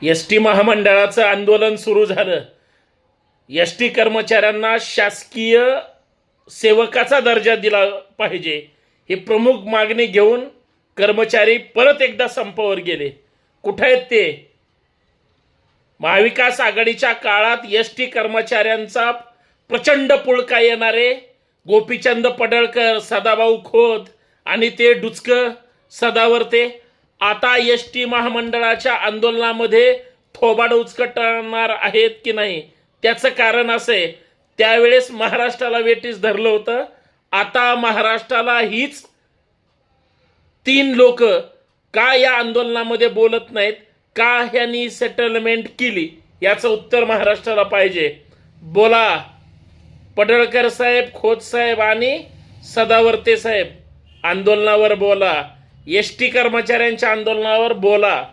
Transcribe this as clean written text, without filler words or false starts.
S T महामंडळाचं आंदोलन सुरू झालं. एस टी कर्मचाऱ्यांना शासकीय सेवकाचा दर्जा दिला पाहिजे ही प्रमुख मागणी घेऊन कर्मचारी परत एकदा संपावर गेले. कुठे आहेत ते? महाविकास आघाडीच्या काळात एस टी कर्मचाऱ्यांचा प्रचंड पुळका येणारे गोपीचंद पडळकर, सदाभाऊ खोत आणि ते डुचकं सदावर्ते आता एस टी महामंडळाच्या आंदोलनामध्ये थोबाड उचकटणार आहेत की नाही? त्याचं कारण असे, त्यावेळेस महाराष्ट्राला वेठीस धरलं होतं. आता महाराष्ट्राला हीच 3 लोक का या आंदोलनामध्ये बोलत नाहीत? का ह्यांनी सेटलमेंट केली? याचं उत्तर महाराष्ट्राला पाहिजे. बोला पडळकर साहेब, खोत साहेब आणि सदावर्ते साहेब, आंदोलनावर बोला. एस टी कर्मचाऱ्यांच्या आंदोलनावर बोला.